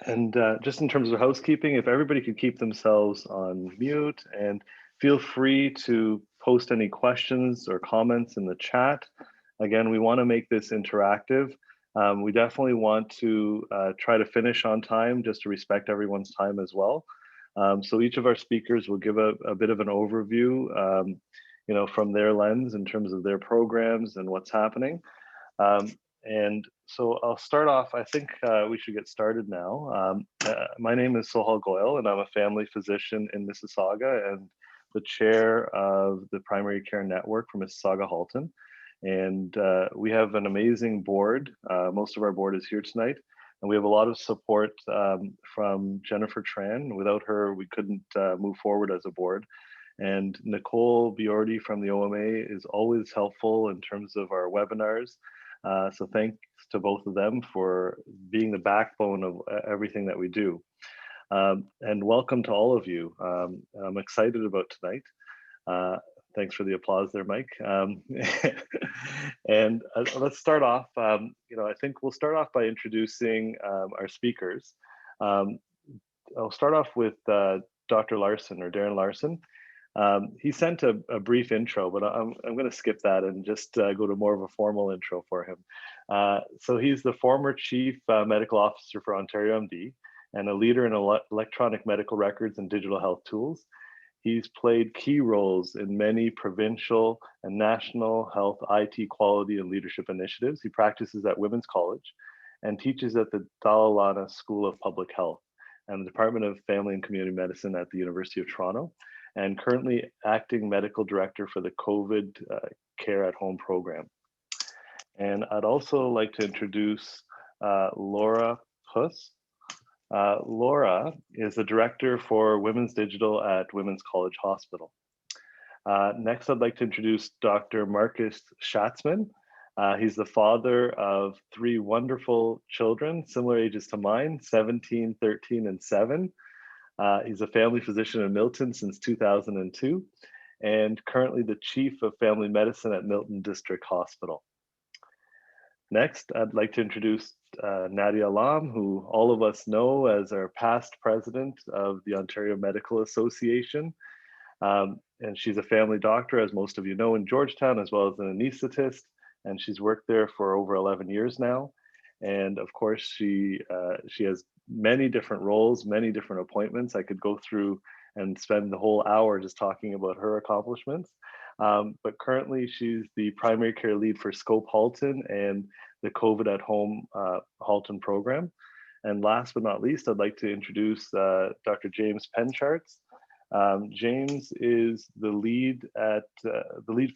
And just in terms of housekeeping, if everybody could keep themselves on mute and feel free to post any questions or comments in the chat. Again, we want to make this interactive. We definitely want to try to finish on time just to respect everyone's time as well. So each of our speakers will give a bit of an overview, from their lens in terms of their programs and what's happening. And so I'll start off. I think we should get started now. My name is Sohal Goyal, and I'm a family physician in Mississauga and the chair of the Primary Care Network for Mississauga Halton. And we have an amazing board. Most of our board is here tonight. And we have a lot of support from Jennifer Tran. Without her, we couldn't move forward as a board. And Nicole Biordi from the OMA is always helpful in terms of our webinars. So thanks to both of them for being the backbone of everything that we do. And welcome to all of you. I'm excited about tonight. Thanks for the applause there, Mike. And let's start off. I think we'll start off by introducing our speakers. I'll start off with Dr. Larson, or Darren Larson. He sent a brief intro, but I'm going to skip that and just go to more of a formal intro for him. So he's the former Chief Medical Officer for Ontario MD and a leader in electronic medical records and digital health tools. He's played key roles in many provincial and national health IT quality and leadership initiatives. He practices at Women's College and teaches at the Dalalana School of Public Health and the Department of Family and Community Medicine at the University of Toronto, and currently acting medical director for the COVID Care at Home program. And I'd also like to introduce Laura Puss. Laura is the director for Women's Digital at Women's College Hospital. Next, I'd like to introduce Dr. Marcus Schatzman. He's the father of 3 wonderful children, similar ages to mine, 17, 13, and 7. He's a family physician in Milton since 2002, and currently the Chief of Family Medicine at Milton District Hospital. Next, I'd like to introduce Nadia Alam, who all of us know as our past president of the Ontario Medical Association. And she's a family doctor, as most of you know, in Georgetown, as well as an anesthetist, and she's worked there for over 11 years now. And of course, she has many different roles, many different appointments. I could go through and spend the whole hour just talking about her accomplishments. But currently, she's the primary care lead for Scope Halton and the COVID at Home Halton program. And last but not least, I'd like to introduce Dr. James Pencharts. James is the lead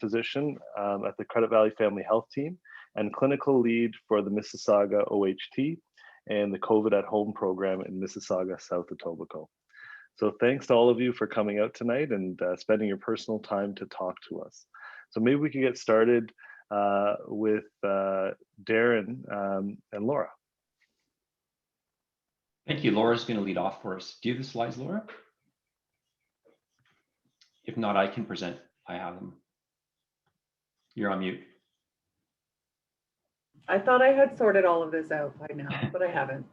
physician at the Credit Valley Family Health Team and clinical lead for the Mississauga OHT and the COVID at Home program in Mississauga, South Etobicoke. So thanks to all of you for coming out tonight and spending your personal time to talk to us. So maybe we can get started with Darren and Laura. Thank you. Laura's going to lead off for us. Do you have the slides, Laura? If not, I can present. I have them. You're on mute. I thought I had sorted all of this out by now, but I haven't.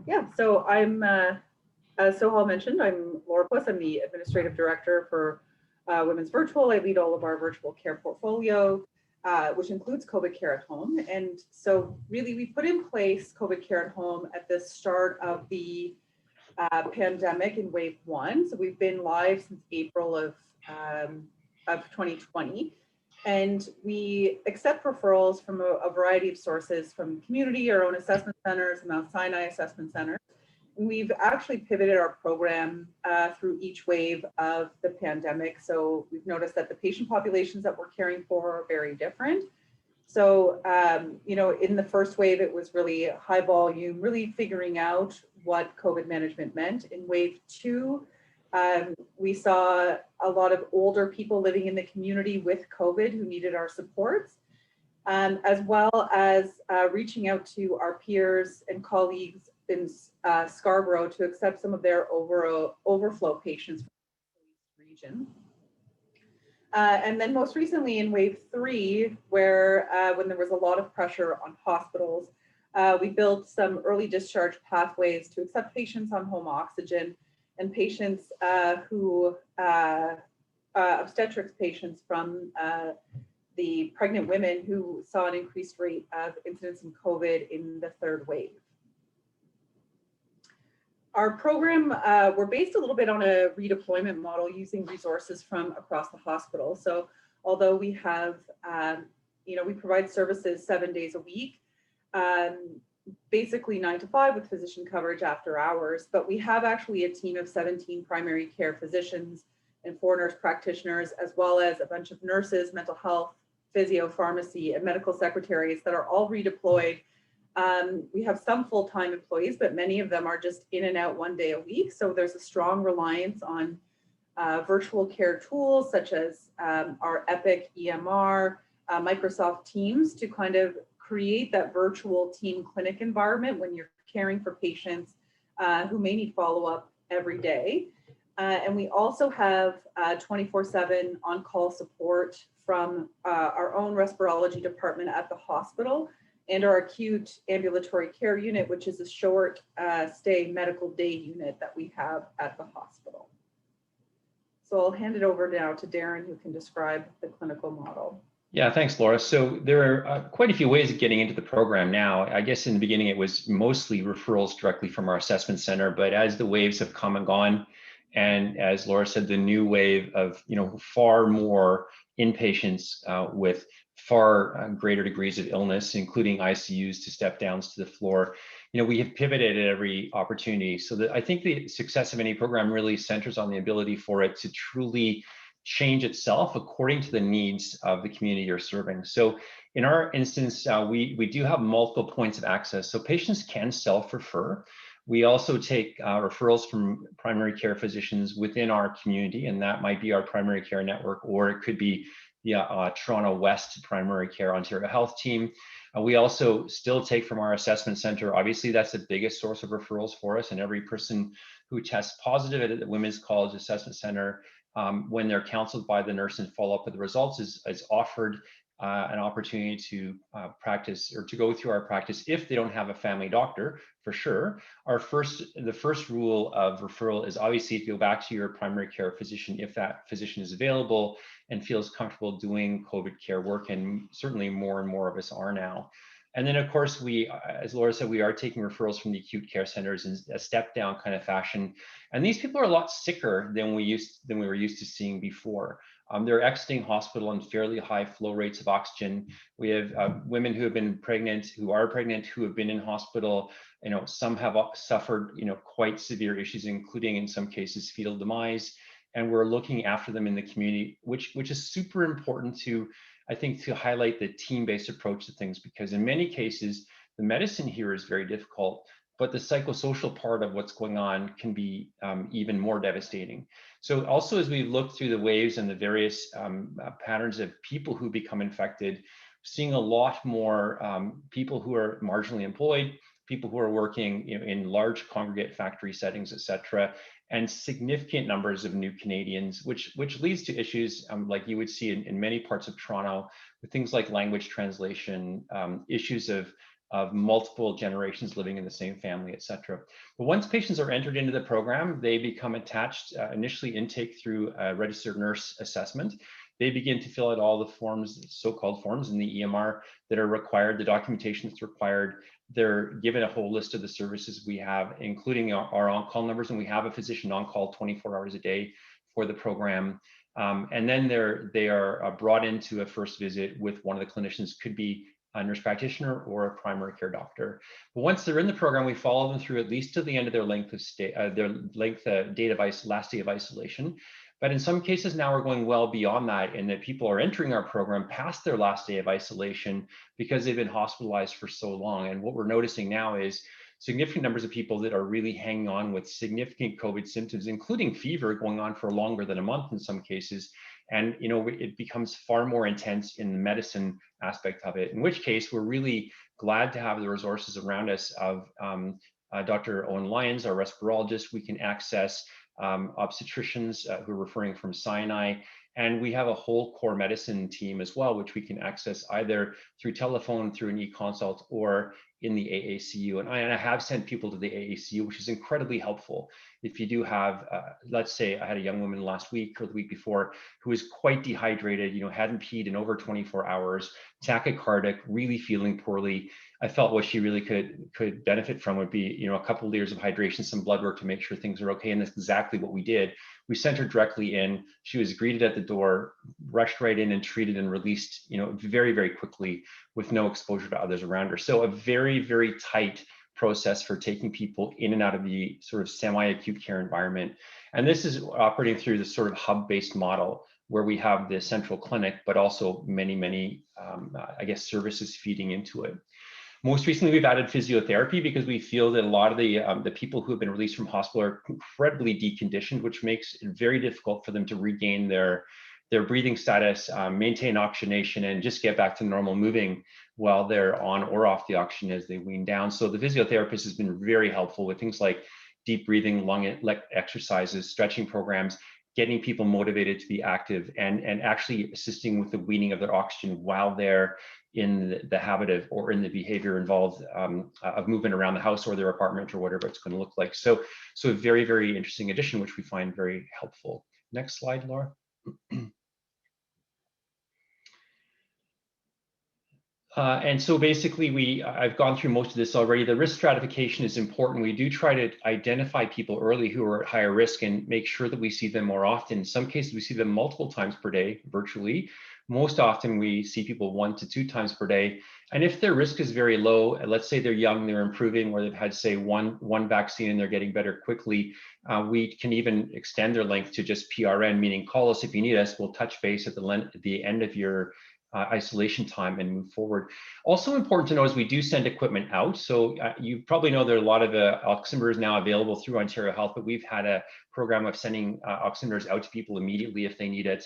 Yeah, so I'm, as Sohal mentioned, I'm Laura Puss. I'm the Administrative Director for Women's Virtual. I lead all of our virtual care portfolio, which includes COVID Care at Home. And so really we put in place COVID Care at Home at the start of the pandemic in wave 1. So we've been live since April of 2020. And we accept referrals from a variety of sources, from community, our own assessment centers, Mount Sinai assessment centers. And we've actually pivoted our program through each wave of the pandemic. So we've noticed that the patient populations that we're caring for are very different. So, in the first wave, it was really high volume, really figuring out what COVID management meant. In wave 2, we saw a lot of older people living in the community with COVID who needed our supports, as well as reaching out to our peers and colleagues in Scarborough to accept some of their overflow patients from the region. And then most recently in wave 3, where when there was a lot of pressure on hospitals We built some early discharge pathways to accept patients on home oxygen and patients obstetrics patients from the pregnant women who saw an increased rate of incidence in COVID in the third wave. Our program, we're based a little bit on a redeployment model using resources from across the hospital. So although we have, we provide services 7 days a week, basically 9 to 5 with physician coverage after hours, but we have actually a team of 17 primary care physicians and 4 nurse practitioners, as well as a bunch of nurses, mental health, physio, pharmacy, and medical secretaries that are all redeployed. We have some full-time employees, but many of them are just in and out 1 day a week. So there's a strong reliance on virtual care tools such as our Epic EMR, Microsoft Teams to kind of create that virtual team clinic environment when you're caring for patients who may need follow-up every day. And we also have 24/7 on-call support from our own respirology department at the hospital and our acute ambulatory care unit, which is a short stay medical day unit that we have at the hospital. So I'll hand it over now to Darren, who can describe the clinical model. Yeah, thanks, Laura. So there are quite a few ways of getting into the program now. I guess in the beginning, it was mostly referrals directly from our assessment center, but as the waves have come and gone, and as Laura said, the new wave of far more inpatients with far greater degrees of illness, including ICUs to step downs to the floor, we have pivoted at every opportunity. So that I think the success of any program really centers on the ability for it to truly change itself according to the needs of the community you're serving. So in our instance, we do have multiple points of access. So patients can self-refer. We also take referrals from primary care physicians within our community, and that might be our primary care network, or it could be the Toronto West Primary Care Ontario Health Team. We also still take from our assessment center. Obviously, that's the biggest source of referrals for us, and every person who tests positive at the Women's College Assessment Center, when they're counseled by the nurse and follow up with the results, is offered an opportunity to practice or to go through our practice if they don't have a family doctor, for sure. The first rule of referral is obviously to go back to your primary care physician if that physician is available and feels comfortable doing COVID care work, and certainly more and more of us are now. And then, of course, we, as Laura said, we are taking referrals from the acute care centers in a step down kind of fashion. And these people are a lot sicker than we were used to seeing before. They're exiting hospital on fairly high flow rates of oxygen. We have women who have been pregnant, who are pregnant, who have been in hospital. Some have suffered, quite severe issues, including in some cases fetal demise. And we're looking after them in the community, which is super important to, I think, to highlight the team-based approach to things, because in many cases, the medicine here is very difficult, but the psychosocial part of what's going on can be even more devastating. So also, as we look through the waves and the various patterns of people who become infected, seeing a lot more people who are marginally employed, people who are working in large congregate factory settings, et cetera, and significant numbers of new Canadians, which leads to issues like you would see in many parts of Toronto, with things like language translation, issues of multiple generations living in the same family, et cetera. But once patients are entered into the program, they become attached, initially intake through a registered nurse assessment. They begin to fill out all the forms, so-called forms in the EMR that are required, the documentation that's required. They're given a whole list of the services we have, including our on-call numbers, and we have a physician on-call 24 hours a day for the program. And then they are brought into a first visit with one of the clinicians, could be a nurse practitioner or a primary care doctor. But once they're in the program, we follow them through at least to the end of their length of stay, last day of isolation. But in some cases now we're going well beyond that, in that people are entering our program past their last day of isolation because they've been hospitalized for so long. And what we're noticing now is significant numbers of people that are really hanging on with significant COVID symptoms, including fever going on for longer than a month in some cases. And it becomes far more intense in the medicine aspect of it, in which case we're really glad to have the resources around us of Dr. Owen Lyons, our respirologist. We can access obstetricians who are referring from Sinai, And we have a whole core medicine team as well, which we can access either through telephone, through an e-consult, or in the AACU. And I have sent people to the AACU, which is incredibly helpful. If you do have, let's say I had a young woman last week or the week before who was quite dehydrated, hadn't peed in over 24 hours, tachycardic, really feeling poorly. I felt what she really could benefit from would be, a couple of liters of hydration, some blood work to make sure things are okay. And that's exactly what we did. We sent her directly in. She was greeted at the door, rushed right in and treated and released, very, very quickly with no exposure to others around her. So a very, very tight process for taking people in and out of the sort of semi-acute care environment. And this is operating through the sort of hub-based model where we have the central clinic, but also many, many, services feeding into it. Most recently, we've added physiotherapy because we feel that a lot of the people who have been released from hospital are incredibly deconditioned, which makes it very difficult for them to regain their breathing status, maintain oxygenation, and just get back to normal moving while they're on or off the oxygen as they wean down. So the physiotherapist has been very helpful with things like deep breathing, lung exercises, stretching programs, getting people motivated to be active, and actually assisting with the weaning of their oxygen while they're in the habit of or in the behavior involved of movement around the house or their apartment or whatever it's going to look like. So a very, very interesting addition, which we find very helpful. Next slide, Laura. And so basically I've gone through most of this already. The risk stratification is important. We do try to identify people early who are at higher risk and make sure that we see them more often. In some cases, we see them multiple times per day virtually. Most often we see people 1 to 2 times per day. And if their risk is very low, let's say they're young, they're improving, or they've had, say, one vaccine and they're getting better quickly, we can even extend their length to just PRN, meaning call us if you need us. We'll touch base at the end of your isolation time and move forward. Also important to know is we do send equipment out. So you probably know there are a lot of oximeters now available through Ontario Health, but we've had a program of sending oximeters out to people immediately if they need it.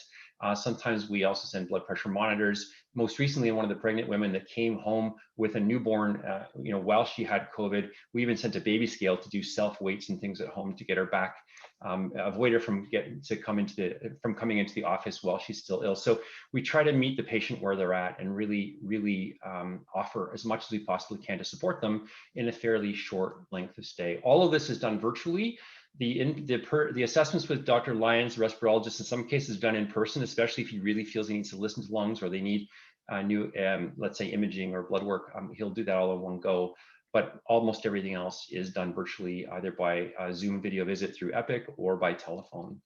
Sometimes we also send blood pressure monitors. Most recently, one of the pregnant women that came home with a newborn, while she had COVID, we even sent a baby scale to do self weights and things at home to get her back, avoid her from coming into the office while she's still ill. So we try to meet the patient where they're at and really, really offer as much as we possibly can to support them in a fairly short length of stay. All of this is done virtually. The assessments with Dr. Lyons, respirologist, in some cases done in person, especially if he really feels he needs to listen to lungs or they need new, let's say, imaging or blood work. He'll do that all in one go. But almost everything else is done virtually, either by a Zoom video visit through Epic or by telephone.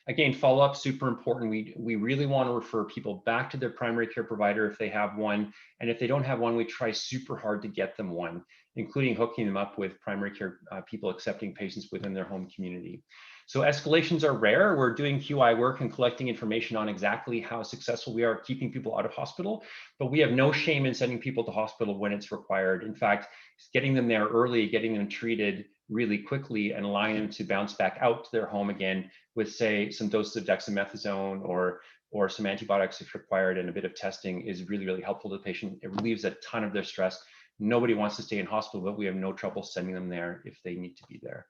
Again, follow-up, super important. We really want to refer people back to their primary care provider if they have one. And if they don't have one, we try super hard to get them one, including hooking them up with primary care people accepting patients within their home community. So escalations are rare. We're doing QI work and collecting information on exactly how successful we are keeping people out of hospital, but we have no shame in sending people to hospital when it's required. In fact, getting them there early, getting them treated really quickly and allowing them to bounce back out to their home again with, say, some doses of dexamethasone or some antibiotics if required and a bit of testing is really, really helpful to the patient. It relieves a ton of their stress. Nobody wants to stay in hospital, but we have no trouble sending them there if they need to be there.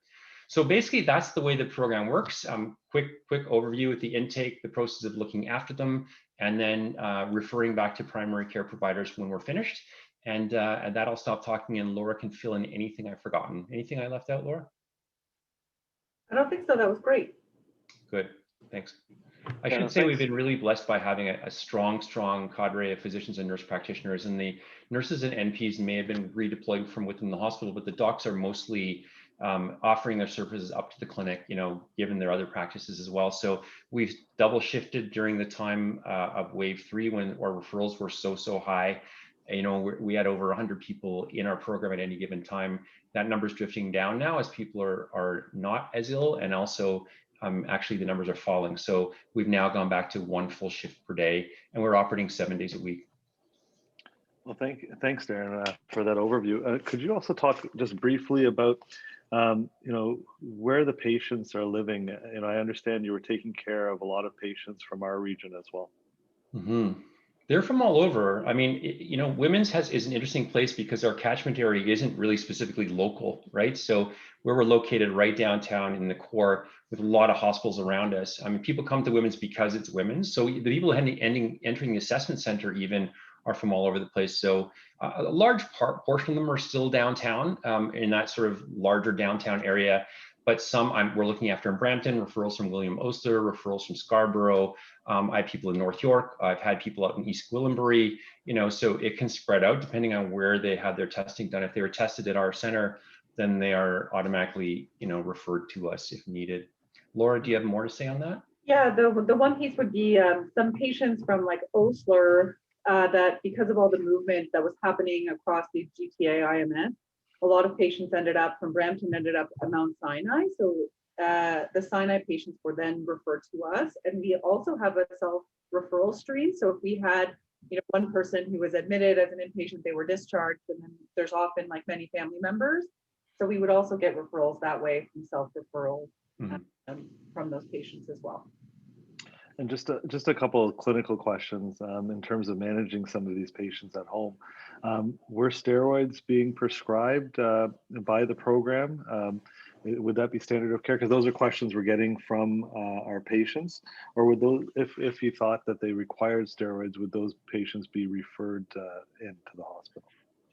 So basically, that's the way the program works. Quick overview with the intake, the process of looking after them, and then referring back to primary care providers when we're finished. And that I'll stop talking and Laura can fill in anything I've forgotten. Anything I left out, Laura? I don't think so. That was great. Good, thanks. I should say we've been really blessed by having a strong cadre of physicians and nurse practitioners, and the nurses and NPs may have been redeployed from within the hospital, but the docs are mostly offering their services up to the clinic, given their other practices as well. So we've double shifted during the time of wave 3 when our referrals were so high. We had over 100 people in our program at any given time. That number's drifting down now as people are not as ill, and also actually the numbers are falling. So we've now gone back to 1 full shift per day, and we're operating 7 days a week. Well, thanks, Darren, for that overview. Could you also talk just briefly about, where the patients are living? I understand you were taking care of a lot of patients from our region as well. Mm-hmm. They're from all over. I mean, women's is an interesting place because our catchment area isn't really specifically local, right? So where we're located right downtown in the core with a lot of hospitals around us. I mean, people come to women's because it's women's. So the people entering the assessment center even are from all over the place. So a large portion of them are still downtown in that sort of larger downtown area. But some we're looking after in Brampton, referrals from William Oster, referrals from Scarborough. I have people in North York. I've had people out in East Gwillimbury, so it can spread out depending on where they had their testing done. If they were tested at our center, then they are automatically, referred to us if needed. Laura, do you have more to say on that? Yeah, the one piece would be some patients from like Osler that because of all the movement that was happening across the GTA IMS, a lot of patients from Brampton ended up at Mount Sinai. So the Sinai patients were then referred to us. And we also have a self-referral stream. So if we had, one person who was admitted as an inpatient, they were discharged, and then there's often like many family members. So we would also get referrals that way from self-referral from those patients as well. And just a couple of clinical questions in terms of managing some of these patients at home. Were steroids being prescribed by the program? Would that be standard of care? Because those are questions we're getting from our patients. Or would those, if you thought that they required steroids, would those patients be referred into the hospital?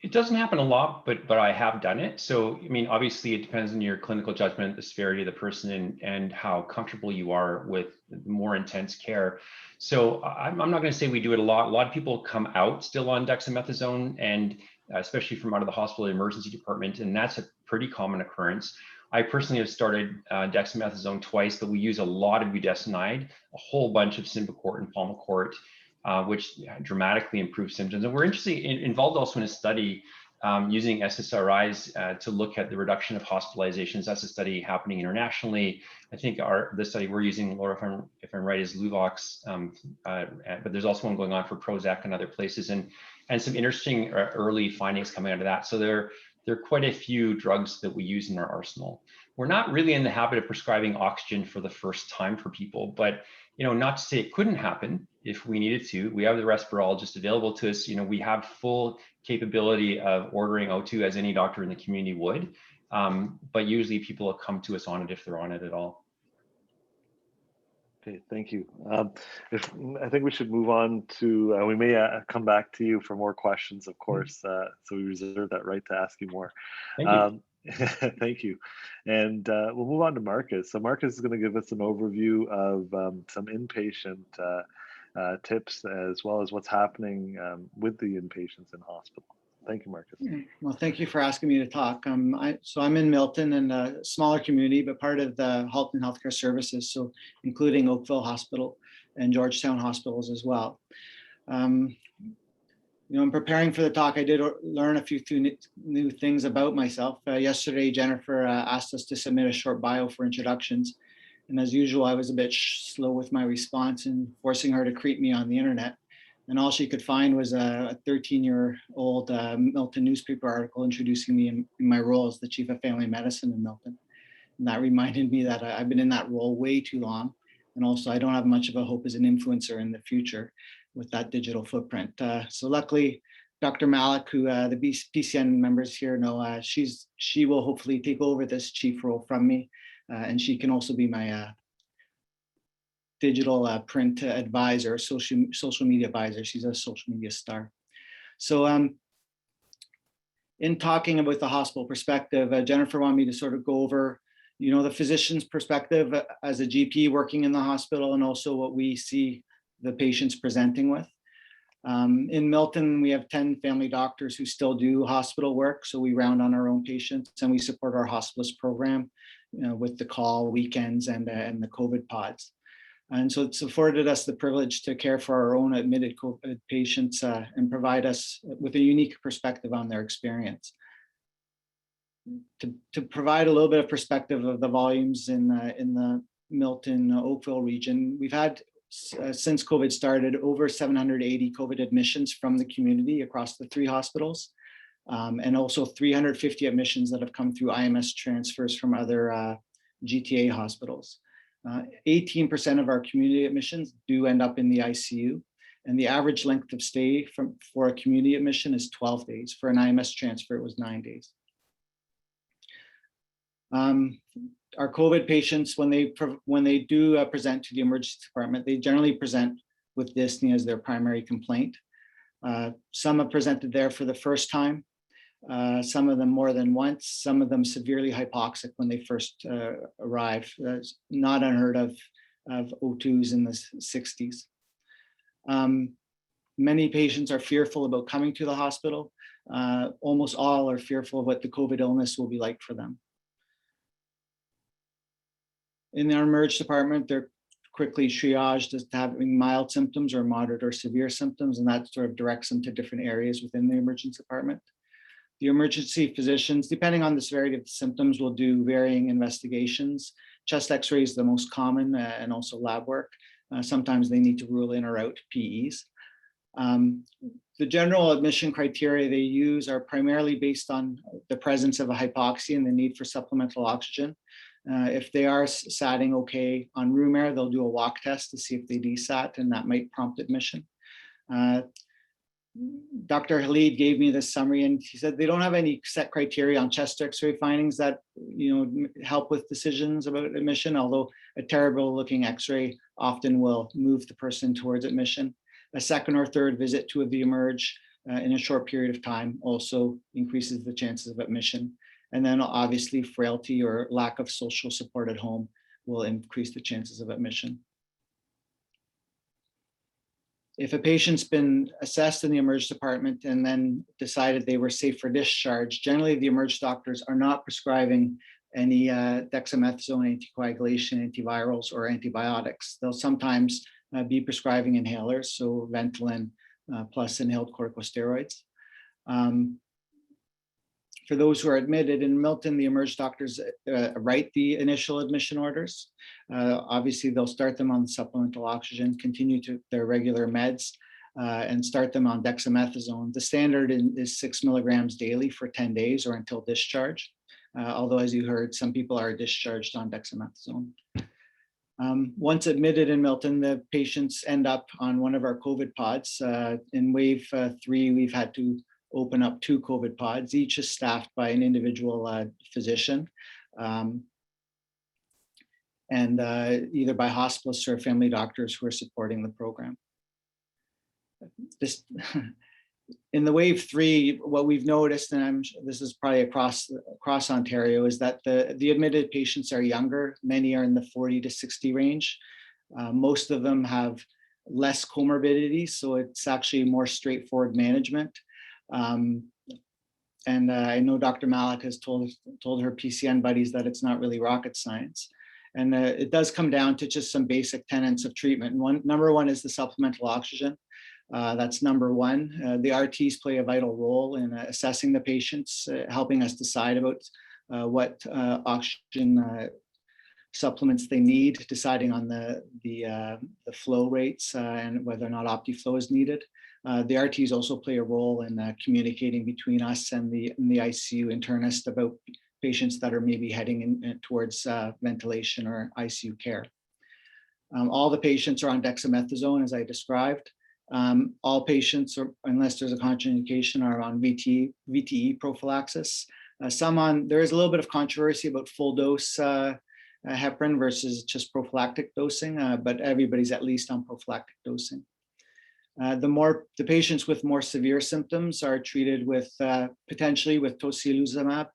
It doesn't happen a lot, but I have done it. So, I mean, obviously it depends on your clinical judgment, the severity of the person, and how comfortable you are with more intense care. So I'm not going to say we do it a lot. A lot of people come out still on dexamethasone, and especially from out of the hospital emergency department, and that's a pretty common occurrence. I personally have started dexamethasone twice, but we use a lot of budesonide, a whole bunch of Symbicort and Pulmicort, which dramatically improves symptoms. And we're involved also in a study using SSRIs to look at the reduction of hospitalizations. That's a study happening internationally. I think the study we're using, Laura, if I'm right, is Luvox, but there's also one going on for Prozac and other places, and some interesting early findings coming out of that. So there are quite a few drugs that we use in our arsenal. We're not really in the habit of prescribing oxygen for the first time for people, but not to say it couldn't happen if we needed to. We have the respirologist available to us. We have full capability of ordering O2 as any doctor in the community would, but usually people will come to us on it if they're on it at all. Okay, thank you. I think we should move on to, we may come back to you for more questions, of course, so we reserve that right to ask you more. Thank you. Thank you. And we'll move on to Marcus. So Marcus is going to give us an overview of some inpatient tips, as well as what's happening with the inpatients in hospital. Thank you, Marcus. Well, thank you for asking me to talk. So I'm in Milton, in a smaller community, but part of the Halton Healthcare Services, so including Oakville Hospital and Georgetown Hospitals as well. In preparing for the talk, I did learn a few new things about myself. Yesterday, Jennifer asked us to submit a short bio for introductions. And as usual, I was a bit slow with my response and forcing her to creep me on the internet. And all she could find was a 13-year-old Milton newspaper article introducing me in my role as the Chief of Family Medicine in Milton. And that reminded me that I've been in that role way too long. And also, I don't have much of a hope as an influencer in the future with that digital footprint. So luckily, Dr. Malik, who the PCN members here know, she will hopefully take over this chief role from me. And she can also be my digital print advisor, social media advisor. She's a social media star. So in talking about the hospital perspective, Jennifer wanted me to sort of go over, the physician's perspective as a GP working in the hospital, and also what we see the patients presenting with. In Milton, we have 10 family doctors who still do hospital work. So we round on our own patients, and we support our hospitalist program, with the call, weekends, and the COVID pods. And so it's afforded us the privilege to care for our own admitted COVID patients and provide us with a unique perspective on their experience. To provide a little bit of perspective of the volumes in the Milton Oakville region, we've had, since COVID started, over 780 COVID admissions from the community across the 3 hospitals, and also 350 admissions that have come through IMS transfers from other GTA hospitals. 18% of our community admissions do end up in the ICU, And the average length of stay for a community admission is 12 days. For an IMS transfer, it was 9 days. Our COVID patients, when they do present to the emergency department, they generally present with dyspnea as their primary complaint. Some have presented there for the first time, some of them more than once, some of them severely hypoxic when they first arrive. That's not unheard of O2s in the 60s. Many patients are fearful about coming to the hospital. Almost all are fearful of what the COVID illness will be like for them. In our emerge department, they're quickly triaged as having mild symptoms or moderate or severe symptoms, and that sort of directs them to different areas within the emergency department. The emergency physicians, depending on the severity of the symptoms, will do varying investigations. Chest x-ray is the most common, and also lab work. Sometimes they need to rule in or out PEs. The general admission criteria they use are primarily based on the presence of a hypoxia and the need for supplemental oxygen. If they are satting okay on room air, they'll do a walk test to see if they desat, and that might prompt admission. Dr. Khalid gave me this summary, and he said they don't have any set criteria on chest x-ray findings that help with decisions about admission, although a terrible looking x-ray often will move the person towards admission. A second or third visit to the emerge in a short period of time also increases the chances of admission. And then obviously frailty or lack of social support at home will increase the chances of admission. If a patient's been assessed in the emerge department and then decided they were safe for discharge, generally the emerge doctors are not prescribing any dexamethasone, anticoagulation, antivirals, or antibiotics. They'll sometimes be prescribing inhalers, so Ventolin plus inhaled corticosteroids. For those who are admitted in Milton, the emerge doctors write the initial admission orders. Obviously, they'll start them on supplemental oxygen, continue to their regular meds, and start them on dexamethasone. The standard is 6 milligrams daily for 10 days or until discharge. Although, as you heard, some people are discharged on dexamethasone. Once admitted in Milton, the patients end up on one of our COVID pods. In wave 3, we've had to open up 2 COVID pods. Each is staffed by an individual physician, and either by hospitalists or family doctors who are supporting the program. In the wave 3, what we've noticed, and this is probably across Ontario, is that the admitted patients are younger. Many are in the 40 to 60 range. Most of them have less comorbidities, so it's actually more straightforward management. And I know Dr. Malik has told her PCN buddies that it's not really rocket science. And it does come down to just some basic tenets of treatment. Number one is the supplemental oxygen. That's number one. The RTs play a vital role in assessing the patients, helping us decide about what oxygen supplements they need, deciding on the flow rates and whether or not OptiFlow is needed. The RTs also play a role in communicating between us and the ICU internist about patients that are maybe heading in towards ventilation or ICU care. All the patients are on dexamethasone, as I described. All patients, unless there's a contraindication, are on VTE prophylaxis. There is a little bit of controversy about full dose heparin versus just prophylactic dosing, but everybody's at least on prophylactic dosing. The patients with more severe symptoms are treated with potentially with tocilizumab.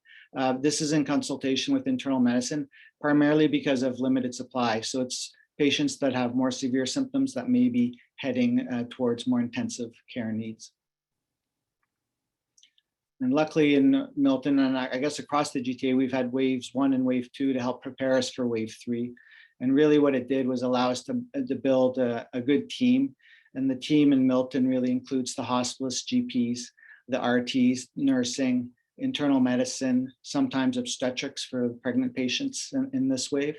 This is in consultation with internal medicine, primarily because of limited supply. So it's patients that have more severe symptoms that may be heading towards more intensive care needs. And luckily in Milton, and I guess across the GTA, we've had waves 1 and wave 2 to help prepare us for wave 3. And really what it did was allow us to build a good team. And the team in Milton really includes the hospitalists, GPs, the RTs, nursing, internal medicine, sometimes obstetrics for pregnant patients in this wave.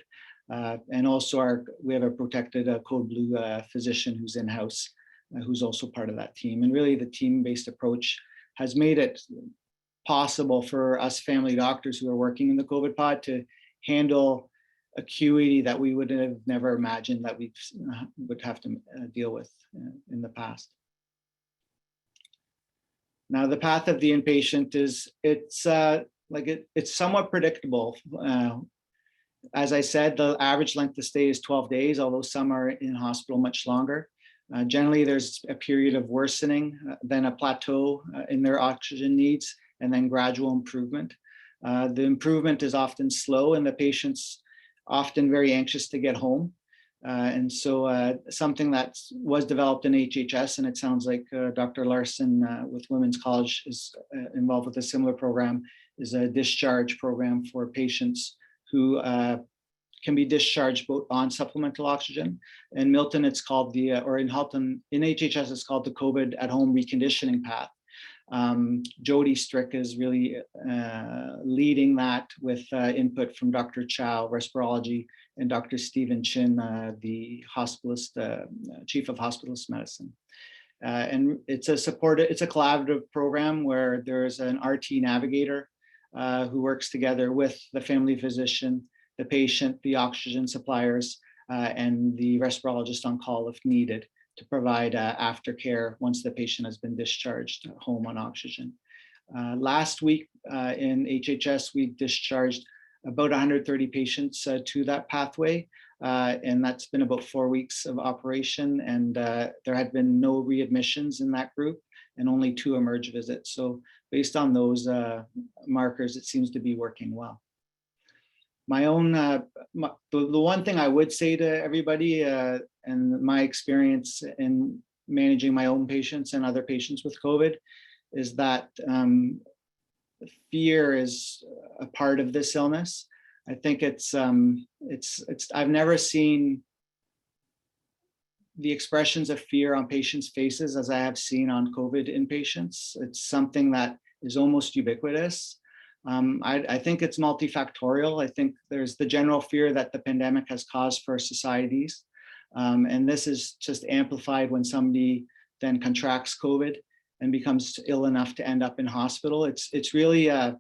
And also we have a protected code blue physician who's in-house, who's also part of that team. And really the team-based approach has made it possible for us family doctors who are working in the COVID pod to handle acuity that we would have never imagined that we would have to deal with in the past. Now, the path of the inpatient is, it's somewhat predictable. As I said, the average length of stay is 12 days, although some are in hospital much longer. Generally, there's a period of worsening, then a plateau in their oxygen needs, and then gradual improvement. The improvement is often slow, and the patient's often very anxious to get home. And so something that was developed in HHS, and it sounds like Dr. Larson with Women's College is involved with a similar program, is a discharge program for patients who can be discharged both on supplemental oxygen. In Milton, it's called or in Halton, in HHS, it's called the COVID at home reconditioning path. Jody Strick is really leading that with input from Dr. Chow, respirology, and Dr. Stephen Chin, the hospitalist, chief of hospitalist medicine. And it's a collaborative program where there's an RT navigator who works together with the family physician, the patient, the oxygen suppliers, and the respirologist on call if needed, to provide aftercare once the patient has been discharged home on oxygen. Last week in HHS, we discharged about 130 patients to that pathway, and that's been about 4 weeks of operation, and there had been no readmissions in that group and only 2 emerge visits. So based on those markers, it seems to be working well. My own, the one thing I would say to everybody, and my experience in managing my own patients and other patients with COVID, is that fear is a part of this illness. I think I've never seen the expressions of fear on patients' faces as I have seen on COVID in patients. It's something that is almost ubiquitous. I think it's multifactorial. I think there's the general fear that the pandemic has caused for societies. And this is just amplified when somebody then contracts COVID and becomes ill enough to end up in hospital. It's really an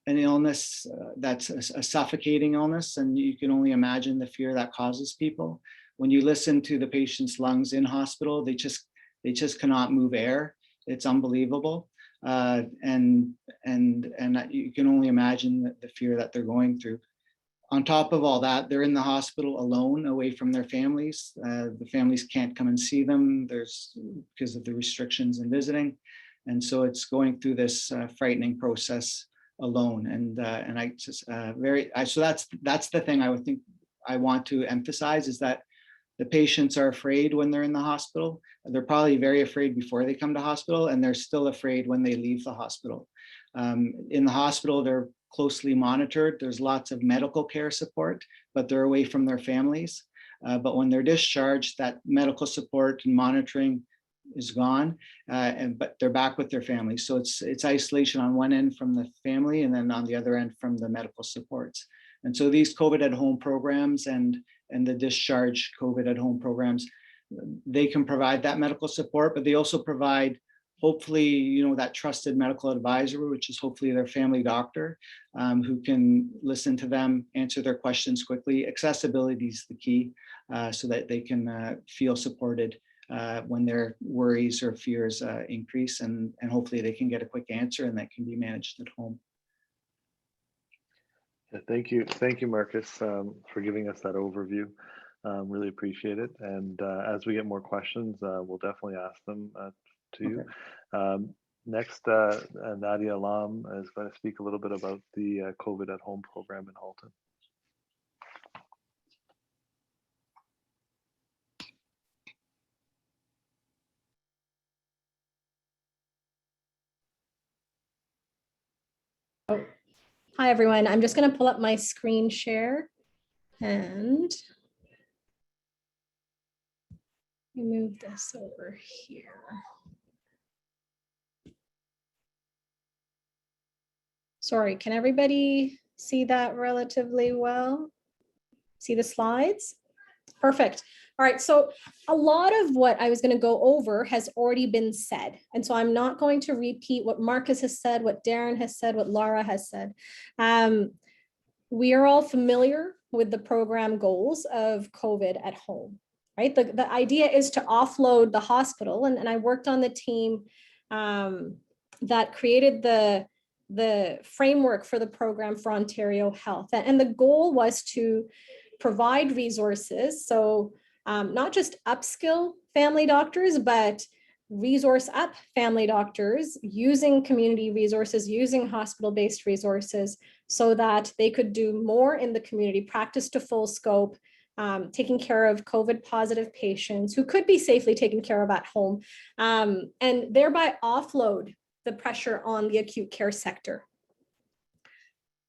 illness that's a suffocating illness, and you can only imagine the fear that causes people. When you listen to the patient's lungs in hospital, they just cannot move air. It's unbelievable. And you can only imagine the fear that they're going through. On top of all that, they're in the hospital alone, away from their families. The families can't come and see them. Because of the restrictions in visiting, and so it's going through this frightening process alone. And I just so that's the thing I would think I want to emphasize, is that the patients are afraid when they're in the hospital. They're probably very afraid before they come to hospital, and they're still afraid when they leave the hospital. In the hospital, they're closely monitored. There's lots of medical care support, but they're away from their families. But when they're discharged, that medical support and monitoring is gone, but they're back with their families. So it's isolation on one end from the family, and then on the other end from the medical supports. And so these COVID at home programs and the discharge COVID at home programs, they can provide that medical support, but they also provide, hopefully, that trusted medical advisor, which is hopefully their family doctor, who can listen to them, answer their questions quickly. Accessibility is the key, so that they can feel supported when their worries or fears increase, and hopefully they can get a quick answer and that can be managed at home. Yeah, thank you, Marcus, for giving us that overview. Really appreciate it. And as we get more questions, we'll definitely ask them to you. Okay. Next, Nadia Alam is going to speak a little bit about the COVID at home program in Halton. Hi, everyone. I'm just going to pull up my screen share and move this over here. Sorry, can everybody see that relatively well? See the slides? Perfect. All right, so a lot of what I was going to go over has already been said. And so I'm not going to repeat what Marcus has said, what Darren has said, what Laura has said. We are all familiar with the program goals of COVID at home, right? The idea is to offload the hospital, and I worked on the team that created the framework for the program for Ontario Health. And the goal was to provide resources. So not just upskill family doctors, but resource up family doctors using community resources, using hospital-based resources, so that they could do more in the community, practice to full scope, taking care of COVID positive patients who could be safely taken care of at home, and thereby offload the pressure on the acute care sector.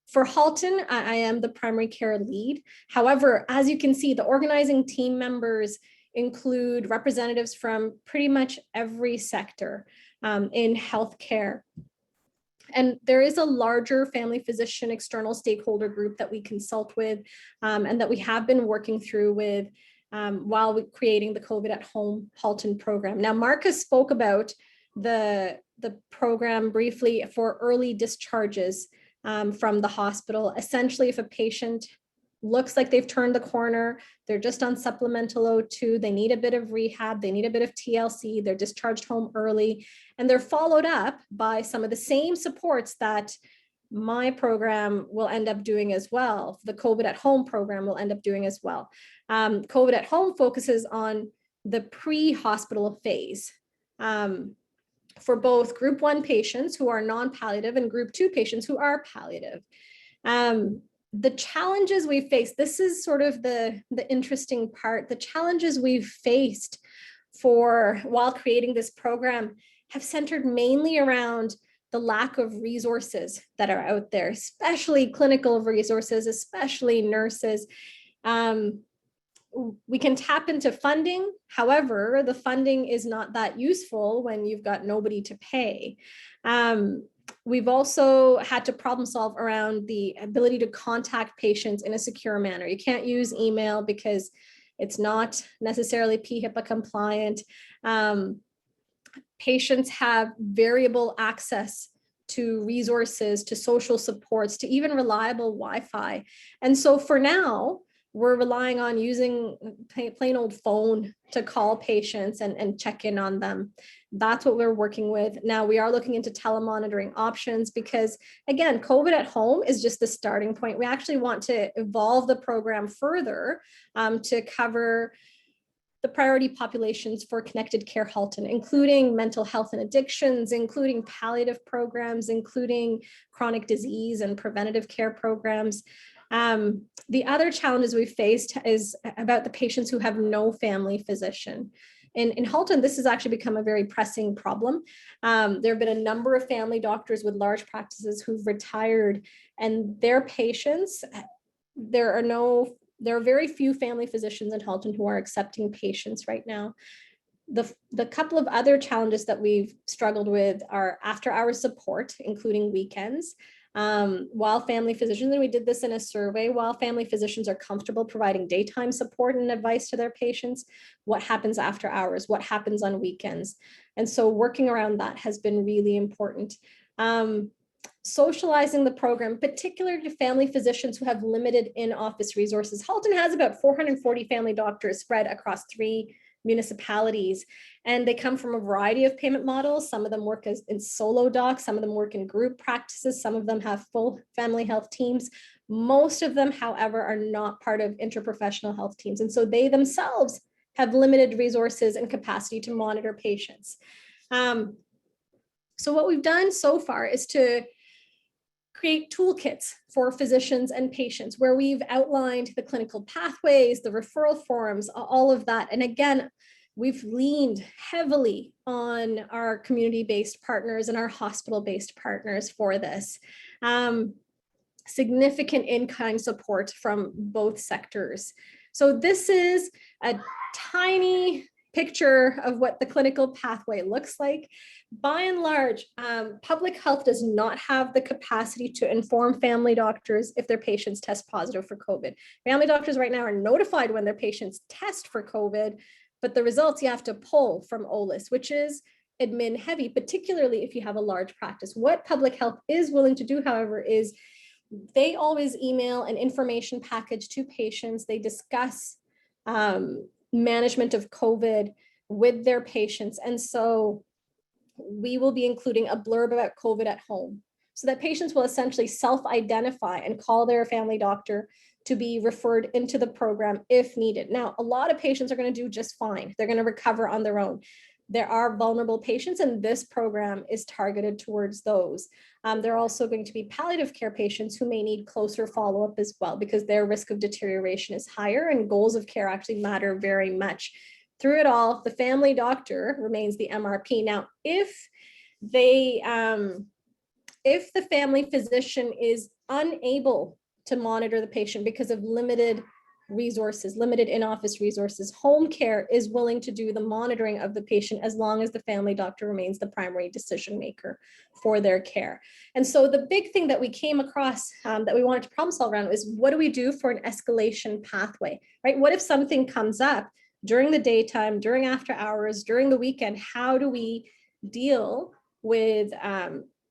For Halton, I am the primary care lead. However, as you can see, the organizing team members include representatives from pretty much every sector in healthcare. And there is a larger family physician external stakeholder group that we consult with and that we have been working through with while creating the COVID at Home Halton program. Now, Marcus spoke about the program briefly for early discharges from the hospital. Essentially, if a patient looks like they've turned the corner, they're just on supplemental O2, they need a bit of rehab, they need a bit of TLC, they're discharged home early, and they're followed up by some of the same supports that my program will end up doing as well. The COVID at Home program will end up doing as well. COVID at Home focuses on the pre-hospital phase for both group 1 patients who are non-palliative and group 2 patients who are palliative. The challenges we face, this is sort of the interesting part, the challenges we've faced while creating this program have centered mainly around the lack of resources that are out there, especially clinical resources, especially nurses. We can tap into funding. However, the funding is not that useful when you've got nobody to pay. We've also had to problem solve around the ability to contact patients in a secure manner. You can't use email because it's not necessarily HIPAA compliant. Patients have variable access to resources, to social supports, to even reliable Wi-Fi. And so for now, we're relying on using plain old phone to call patients and check in on them. That's what we're working with. Now we are looking into telemonitoring options because, again, COVID at Home is just the starting point. We actually want to evolve the program further to cover the priority populations for connected care Halton, including mental health and addictions, including palliative programs, including chronic disease and preventative care programs. The other challenges we've faced is about the patients who have no family physician. In Halton, this has actually become a very pressing problem. There have been a number of family doctors with large practices who've retired, and their patients, there are very few family physicians in Halton who are accepting patients right now. The couple of other challenges that we've struggled with are after-hours support, including weekends. While family physicians, and we did this in a survey, while family physicians are comfortable providing daytime support and advice to their patients, what happens after hours, what happens on weekends? And so working around that has been really important. Socializing the program, particularly to family physicians who have limited in-office resources. Halton has about 440 family doctors spread across 3 municipalities, and they come from a variety of payment models. Some of them work in solo docs, some of them work in group practices, some of them have full family health teams. Most of them, however, are not part of interprofessional health teams, and so they themselves have limited resources and capacity to monitor patients. So what we've done so far is to create toolkits for physicians and patients where we've outlined the clinical pathways, the referral forms, all of that. And again, we've leaned heavily on our community-based partners and our hospital-based partners for this. Significant in-kind support from both sectors. So this is a tiny picture of what the clinical pathway looks like. By and large, public health does not have the capacity to inform family doctors if their patients test positive for COVID. Family doctors right now are notified when their patients test for COVID, but the results you have to pull from OLIS, which is admin heavy, particularly if you have a large practice. What public health is willing to do, however, is they always email an information package to patients. They discuss management of COVID with their patients. And so we will be including a blurb about COVID at home, so that patients will essentially self-identify and call their family doctor to be referred into the program if needed. Now, a lot of patients are going to do just fine. They're going to recover on their own. There are vulnerable patients, and this program is targeted towards those. There are also going to be palliative care patients who may need closer follow-up as well, because their risk of deterioration is higher, and goals of care actually matter very much. Through it all, the family doctor remains the MRP. Now, if the family physician is unable to monitor the patient because of limited resources, limited in-office resources, home care is willing to do the monitoring of the patient as long as the family doctor remains the primary decision maker for their care. And so the big thing that we came across that we wanted to problem solve around is, what do we do for an escalation pathway, right? What if something comes up during the daytime, during after hours, during the weekend? How do we deal with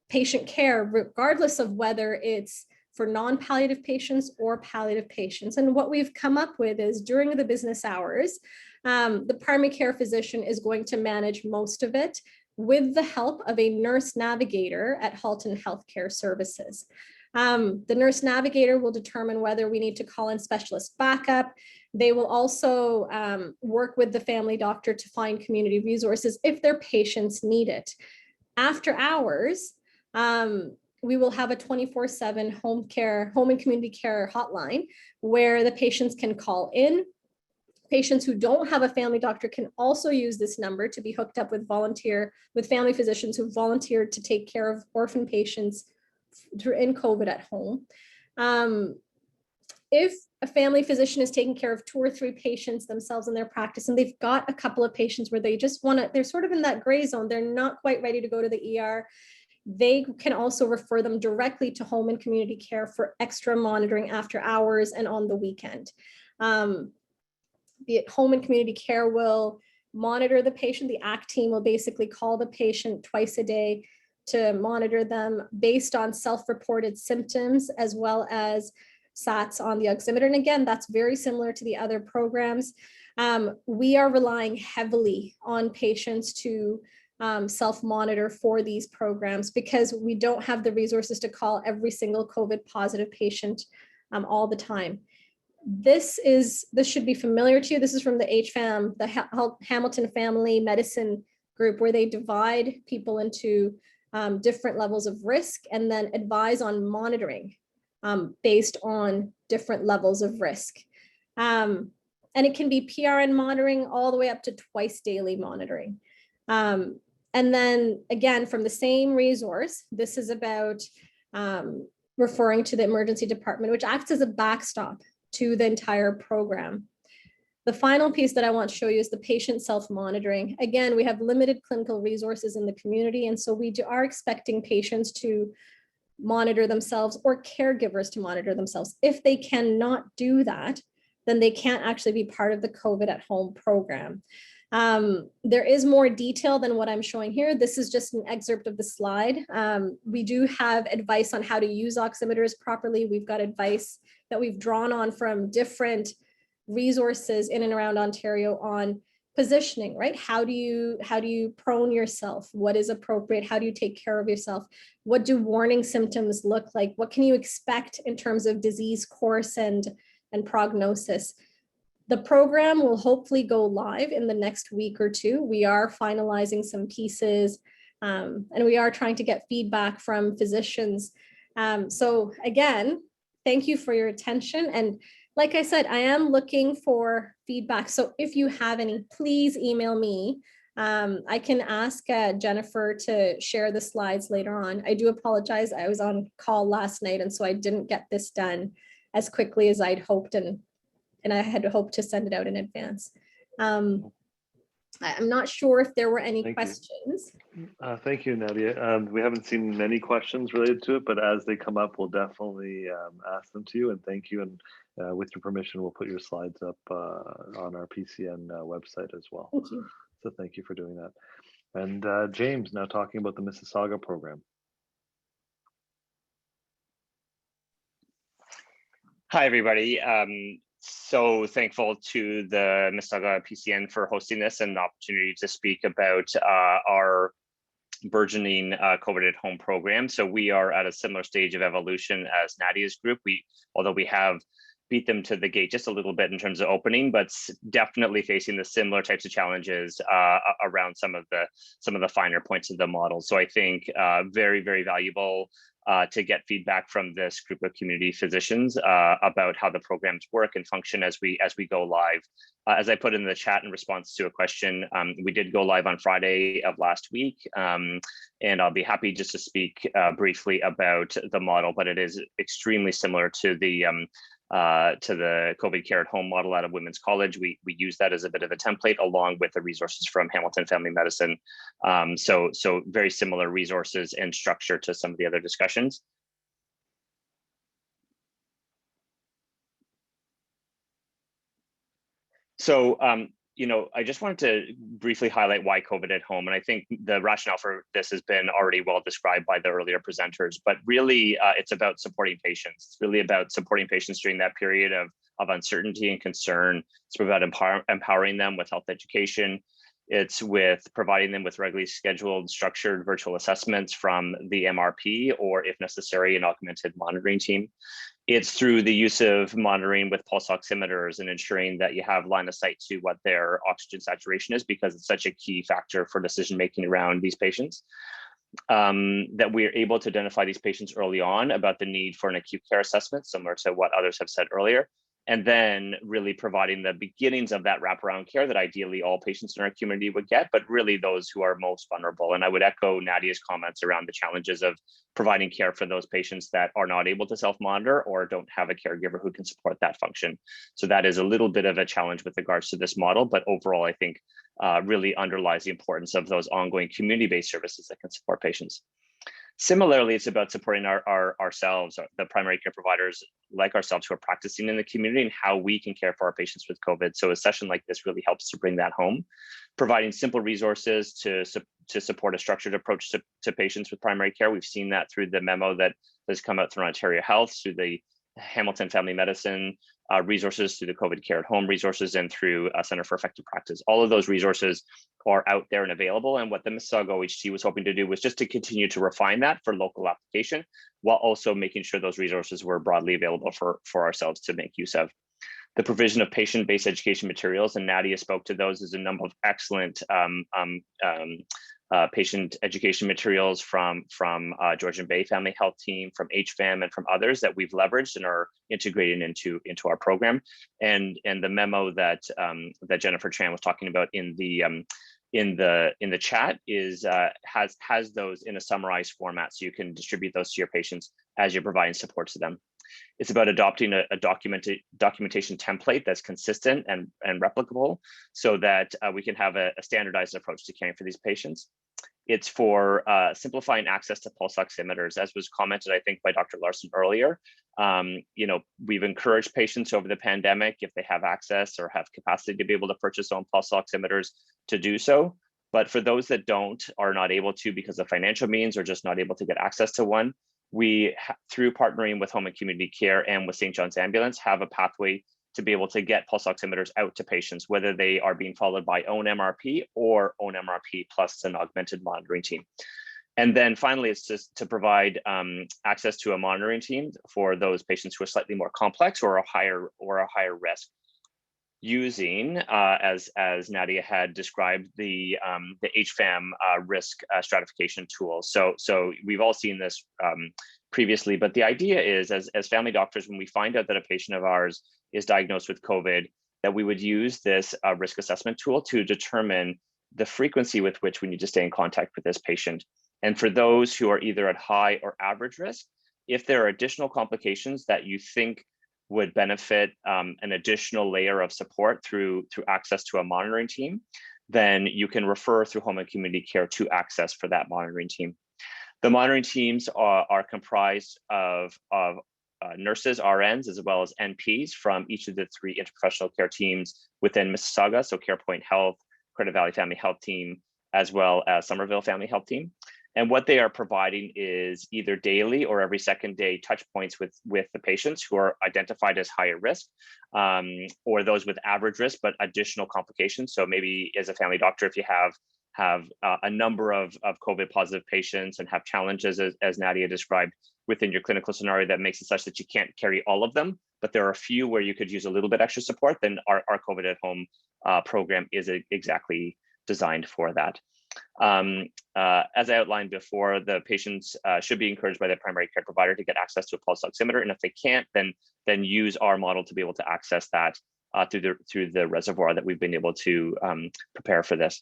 patient care, regardless of whether it's for non-palliative patients or palliative patients? And what we've come up with is, during the business hours, the primary care physician is going to manage most of it with the help of a nurse navigator at Halton Healthcare Services. The nurse navigator will determine whether we need to call in specialist backup. They will also work with the family doctor to find community resources if their patients need it. After hours, we will have a 24/7 home and community care hotline where the patients can call in. Patients who don't have a family doctor can also use this number to be hooked up with family physicians who volunteered to take care of orphan patients in COVID at home. If a family physician is taking care of 2 or 3 patients themselves in their practice, and they've got a couple of patients where they're sort of in that gray zone, they're not quite ready to go to the ER, they can also refer them directly to home and community care for extra monitoring after hours and on the weekend. The home and community care will monitor the patient. The ACT team will basically call the patient twice a day to monitor them based on self-reported symptoms, as well as SATs on the oximeter. And again, that's very similar to the other programs. We are relying heavily on patients to self-monitor for these programs, because we don't have the resources to call every single COVID positive patient all the time. This should be familiar to you. This is from the HFAM, the Hamilton Family Medicine Group, where they divide people into different levels of risk and then advise on monitoring based on different levels of risk. And it can be PRN monitoring all the way up to twice daily monitoring. And then again, from the same resource, this is about referring to the emergency department, which acts as a backstop to the entire program. The final piece that I want to show you is the patient self-monitoring. Again, we have limited clinical resources in the community, and so we are expecting patients to monitor themselves, or caregivers to monitor themselves. If they cannot do that, then they can't actually be part of the COVID at home program. There is more detail than what I'm showing here. This is just an excerpt of the slide. We do have advice on how to use oximeters properly. We've got advice that we've drawn on from different resources in and around Ontario on positioning, right? How do you prone yourself? What is appropriate? How do you take care of yourself? What do warning symptoms look like? What can you expect in terms of disease course and prognosis? The program will hopefully go live in the next week or two. We are finalizing some pieces and we are trying to get feedback from physicians. So again, thank you for your attention. And like I said, I am looking for feedback. So if you have any, please email me. I can ask Jennifer to share the slides later on. I do apologize. I was on call last night, and so I didn't get this done as quickly as I'd hoped, and I had hoped to send it out in advance. I'm not sure if there were any questions. Thank you, Nadia. We haven't seen many questions related to it, but as they come up, we'll definitely ask them to you, and thank you. And with your permission, we'll put your slides up on our PCN website as well. Thank you. So thank you for doing that. And James, now talking about the Mississauga program. Hi, everybody. So thankful to the MISSISSAUGA PCN for hosting this and the opportunity to speak about our burgeoning COVID at home program. So we are at a similar stage of evolution as Nadia's group. Although we have beat them to the gate just a little bit in terms of opening, but definitely facing the similar types of challenges around some of the finer points of the model. So I think very, very valuable to get feedback from this group of community physicians about how the programs work and function as we go live. As I put in the chat in response to a question, we did go live on Friday of last week, and I'll be happy just to speak briefly about the model, but it is extremely similar to the COVID Care at Home model out of Women's College. We use that as a bit of a template along with the resources from Hamilton Family Medicine. So very similar resources and structure to some of the other discussions. So, I just wanted to briefly highlight why COVID at home. And I think the rationale for this has been already well described by the earlier presenters, but really it's about supporting patients. It's really about supporting patients during that period of uncertainty and concern. It's about empowering them with health education. It's with providing them with regularly scheduled, structured virtual assessments from the MRP, or if necessary, an augmented monitoring team. It's through the use of monitoring with pulse oximeters and ensuring that you have line of sight to what their oxygen saturation is, because it's such a key factor for decision-making around these patients. That we're able to identify these patients early on about the need for an acute care assessment, similar to what others have said earlier. And then really providing the beginnings of that wraparound care that ideally all patients in our community would get, but really those who are most vulnerable. And I would echo Nadia's comments around the challenges of providing care for those patients that are not able to self-monitor or don't have a caregiver who can support that function. So that is a little bit of a challenge with regards to this model, but overall, I think really underlies the importance of those ongoing community-based services that can support patients. Similarly, it's about supporting ourselves, the primary care providers like ourselves who are practicing in the community, and how we can care for our patients with COVID. So a session like this really helps to bring that home, providing simple resources to support a structured approach to patients with primary care. We've seen that through the memo that has come out through Ontario Health, through the Hamilton Family Medicine resources, through the COVID Care at Home resources, and through Center for Effective Practice. All of those resources are out there and available. And what the MISSISSAUGA OHT was hoping to do was just to continue to refine that for local application, while also making sure those resources were broadly available for ourselves to make use of. The provision of patient-based education materials, and Nadia spoke to those, is a number of excellent patient education materials from Georgian Bay Family Health Team, from HFAM, and from others that we've leveraged and are integrating into our program. And the memo that that Jennifer Tran was talking about in the chat is has those in a summarized format, so you can distribute those to your patients as you're providing support to them. It's about adopting a documentation template that's consistent and replicable, so that we can have a standardized approach to caring for these patients. It's for simplifying access to pulse oximeters, as was commented, I think, by Dr. Larson earlier. We've encouraged patients over the pandemic, if they have access or have capacity to be able to purchase own pulse oximeters, to do so. But for those that are not able to because of financial means, or just not able to get access to one, we, through partnering with Home and Community Care and with St. John's Ambulance, have a pathway to be able to get pulse oximeters out to patients, whether they are being followed by own MRP or own MRP plus an augmented monitoring team. And then finally, it's just to provide access to a monitoring team for those patients who are slightly more complex or a higher risk, using, as Nadia had described, the HFAM risk stratification tool. So we've all seen this previously, but the idea is, as family doctors, when we find out that a patient of ours is diagnosed with COVID, that we would use this risk assessment tool to determine the frequency with which we need to stay in contact with this patient. And for those who are either at high or average risk, if there are additional complications that you think would benefit an additional layer of support through access to a monitoring team, then you can refer through Home and Community Care to access for that monitoring team. The monitoring teams are comprised of nurses, RNs, as well as NPs from each of the 3 interprofessional care teams within Mississauga, so CarePoint Health, Credit Valley Family Health Team, as well as Somerville Family Health Team. And what they are providing is either daily or every second day touch points with the patients who are identified as higher risk, or those with average risk, but additional complications. So maybe as a family doctor, if you have a number of COVID positive patients and have challenges, as Nadia described, within your clinical scenario that makes it such that you can't carry all of them, but there are a few where you could use a little bit extra support, then our COVID at home program is exactly designed for that. As I outlined before, the patients should be encouraged by their primary care provider to get access to a pulse oximeter, and if they can't, then use our model to be able to access that through the reservoir that we've been able to prepare for this.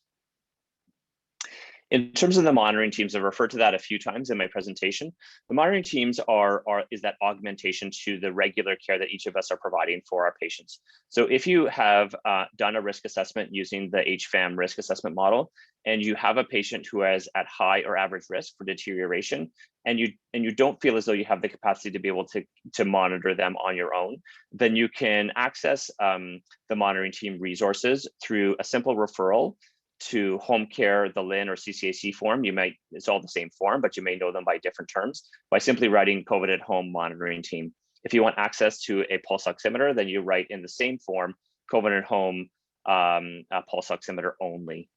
In terms of the monitoring teams, I've referred to that a few times in my presentation. The monitoring teams is that augmentation to the regular care that each of us are providing for our patients. So if you have done a risk assessment using the HFAM risk assessment model, and you have a patient who is at high or average risk for deterioration, and you don't feel as though you have the capacity to be able to monitor them on your own, then you can access the monitoring team resources through a simple referral to home care, the LIN or CCAC form. It's all the same form, but you may know them by different terms, by simply writing COVID at home monitoring team. If you want access to a pulse oximeter, then you write in the same form, COVID at home pulse oximeter only.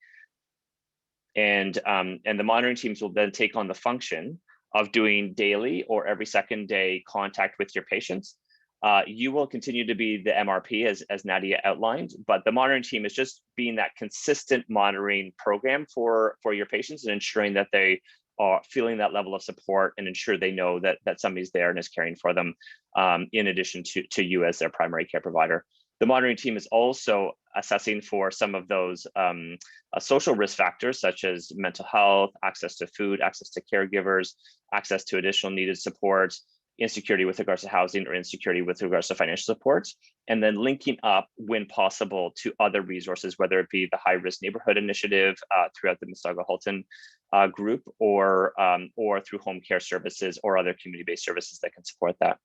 And the monitoring teams will then take on the function of doing daily or every second day contact with your patients. You will continue to be the MRP as Nadia outlined, but the monitoring team is just being that consistent monitoring program for your patients and ensuring that they are feeling that level of support and ensure they know that somebody's there and is caring for them, in addition to you as their primary care provider. The monitoring team is also assessing for some of those social risk factors, such as mental health, access to food, access to caregivers, access to additional needed supports, insecurity with regards to housing, or insecurity with regards to financial supports, and then linking up when possible to other resources, whether it be the high risk neighborhood initiative throughout the Mississauga Halton group, or through home care services or other community-based services that can support that.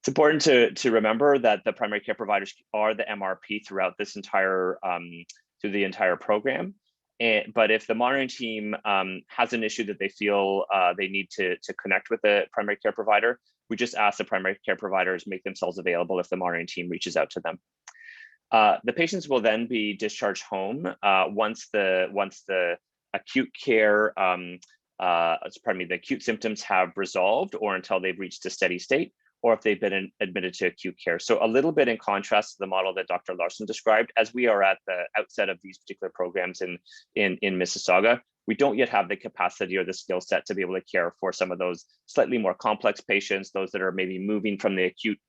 It's important to remember that the primary care providers are the MRP throughout this entire through the entire program. But if the monitoring team has an issue that they feel they need to connect with the primary care provider, we just ask the primary care providers make themselves available if the monitoring team reaches out to them. The patients will then be discharged home once the acute care, the acute symptoms have resolved, or until they've reached a steady state, or if they've been admitted to acute care. So a little bit in contrast to the model that Dr. Larson described, as we are at the outset of these particular programs in Mississauga, we don't yet have the capacity or the skill set to be able to care for some of those slightly more complex patients, those that are maybe moving from the acute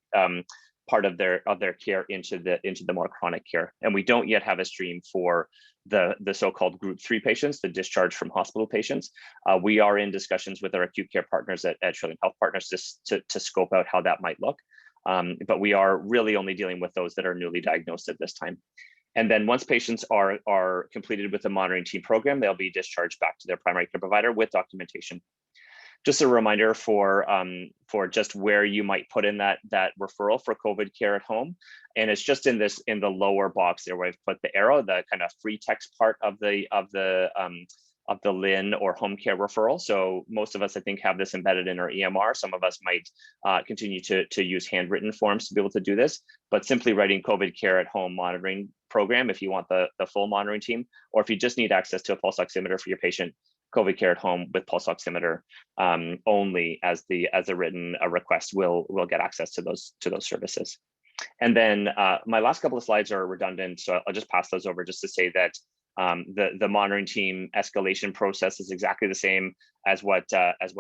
part of their care into the more chronic care. And we don't yet have a stream for the so-called group 3 patients, the discharge from hospital patients. We are in discussions with our acute care partners at Trillium Health Partners to scope out how that might look. But we are really only dealing with those that are newly diagnosed at this time. And then once patients are completed with the monitoring team program, they'll be discharged back to their primary care provider with documentation. Just a reminder for just where you might put in that referral for COVID care at home, and it's just in the lower box there where I've put the arrow, the kind of free text part of the LIN or home care referral. So most of us, I think, have this embedded in our EMR. Some of us might continue to use handwritten forms to be able to do this, but simply writing COVID care at home monitoring program if you want the full monitoring team, or if you just need access to a pulse oximeter for your patient, COVID care at home with pulse oximeter only as a written request will get access to those services. And then my last couple of slides are redundant, so I'll just pass those over just to say that the monitoring team escalation process is exactly the same as what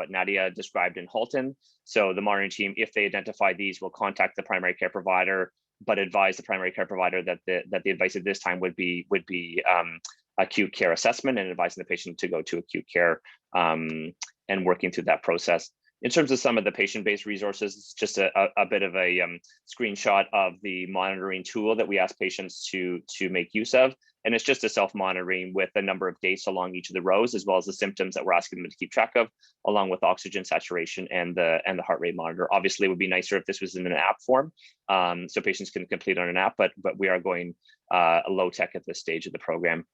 Nadia described in Halton. So the monitoring team, if they identify these, will contact the primary care provider, but advise the primary care provider that the advice at this time would be acute care assessment, and advising the patient to go to acute care and working through that process. In terms of some of the patient-based resources, it's just a bit of a screenshot of the monitoring tool that we ask patients to make use of. And it's just a self-monitoring with a number of dates along each of the rows, as well as the symptoms that we're asking them to keep track of, along with oxygen saturation and the heart rate monitor. Obviously, it would be nicer if this was in an app form, so patients can complete on an app, but we are going low tech at this stage of the program.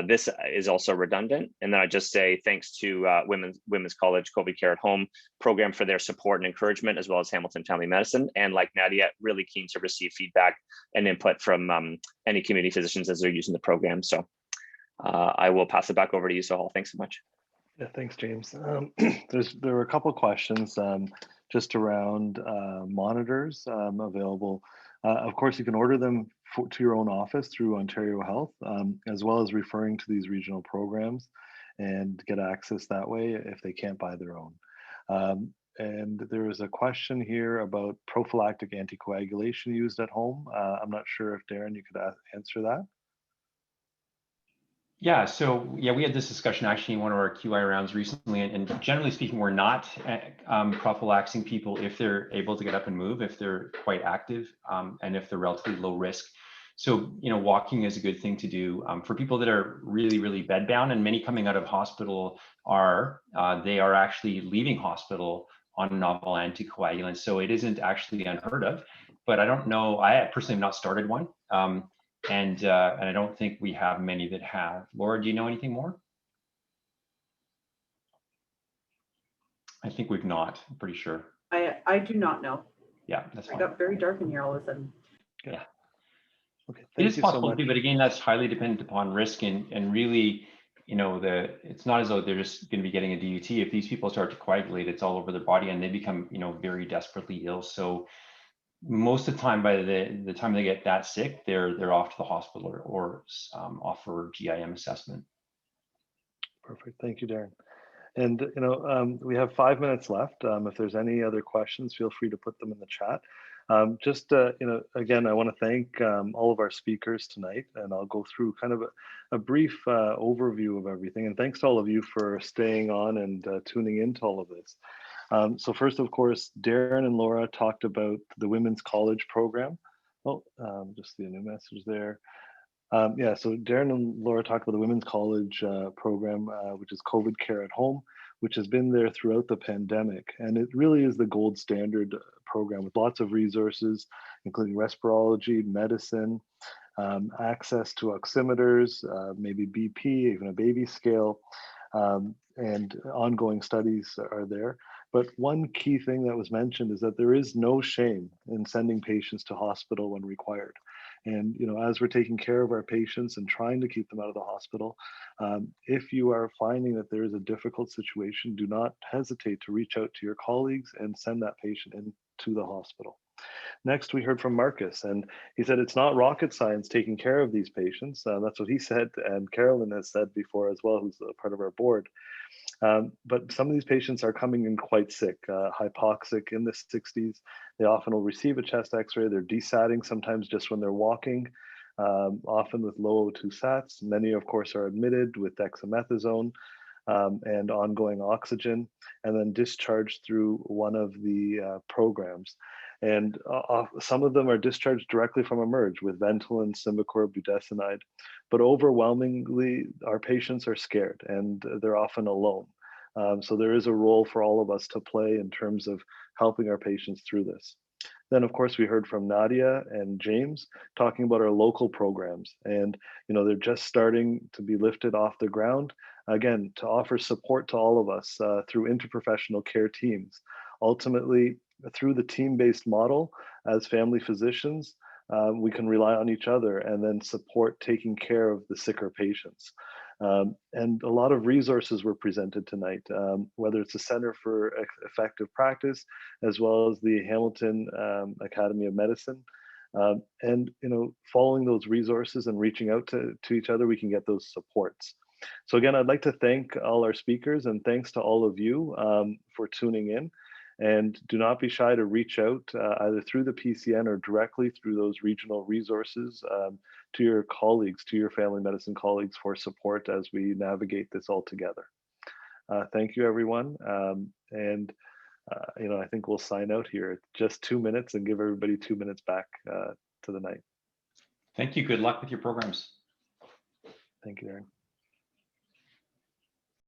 This is also redundant. And then I just say thanks to Women's College COVID Care at Home program for their support and encouragement, as well as Hamilton Family Medicine. And like Nadia, really keen to receive feedback and input from any community physicians as they're using the program. So I will pass it back over to you, Sahal. Thanks so much. Yeah, thanks, James. There were a couple of questions just around monitors available. Of course, you can order them to your own office through Ontario Health, as well as referring to these regional programs and get access that way if they can't buy their own. And there is a question here about prophylactic anticoagulation used at home. I'm not sure if Darren, you could answer that. Yeah, so yeah, we had this discussion actually in one of our QI rounds recently, and generally speaking, we're not prophylaxing people if they're able to get up and move, if they're quite active, and if they're relatively low risk. So, walking is a good thing to do for people that are really, really bedbound, and many coming out of hospital they are actually leaving hospital on novel anticoagulants. So it isn't actually unheard of, but I don't know, I personally have not started one. And I don't think we have many that have. Laura, do you know anything more? I think we've not, I'm pretty sure. I do not know. Yeah, that's fine. It got very dark in here all of a sudden. Yeah. Okay, It is possible to do, but again, that's highly dependent upon risk and really, it's not as though they're just going to be getting a DUT. If these people start to coagulate, it's all over their body and they become, very desperately ill. So most of the time, by the time they get that sick, they're off to the hospital or off for GIM assessment. Perfect. Thank you, Darren. And we have 5 minutes left. If there's any other questions, feel free to put them in the chat. Again, I want to thank all of our speakers tonight, and I'll go through kind of a brief overview of everything. And thanks to all of you for staying on and tuning into all of this. So first, of course, Darren and Laura talked about the Women's College program. Oh, just see a new message there. So Darren and Laura talked about the Women's College program, which is COVID Care at Home, which has been there throughout the pandemic. And it really is the gold standard program with lots of resources, including respirology, medicine, access to oximeters, maybe BP, even a baby scale, and ongoing studies are there. But one key thing that was mentioned is that there is no shame in sending patients to hospital when required. And as we're taking care of our patients and trying to keep them out of the hospital, if you are finding that there is a difficult situation, do not hesitate to reach out to your colleagues and send that patient into the hospital. Next, we heard from Marcus, and he said it's not rocket science taking care of these patients. That's what he said, and Carolyn has said before as well, who's a part of our board. But some of these patients are coming in quite sick, hypoxic in the 60s. They often will receive a chest x-ray. They're desatting sometimes just when they're walking, often with low O2 sats. Many, of course, are admitted with dexamethasone and ongoing oxygen, and then discharged through one of the programs. And some of them are discharged directly from Emerge with Ventolin, Symbicort, budesonide. But overwhelmingly, our patients are scared and they're often alone. So there is a role for all of us to play in terms of helping our patients through this. Then, of course, we heard from Nadia and James talking about our local programs. And, they're just starting to be lifted off the ground, again, to offer support to all of us through interprofessional care teams. Ultimately, through the team-based model, as family physicians, we can rely on each other and then support taking care of the sicker patients. And a lot of resources were presented tonight, whether it's the Center for Effective Practice, as well as the Hamilton Academy of Medicine. And following those resources and reaching out to each other, we can get those supports. So again, I'd like to thank all our speakers, and thanks to all of you for tuning in. And do not be shy to reach out either through the PCN or directly through those regional resources to your colleagues, to your family medicine colleagues for support as we navigate this all together. Thank you, everyone. I think we'll sign out here. Just 2 minutes and give everybody 2 minutes back to the night. Thank you. Good luck with your programs. Thank you, Darren.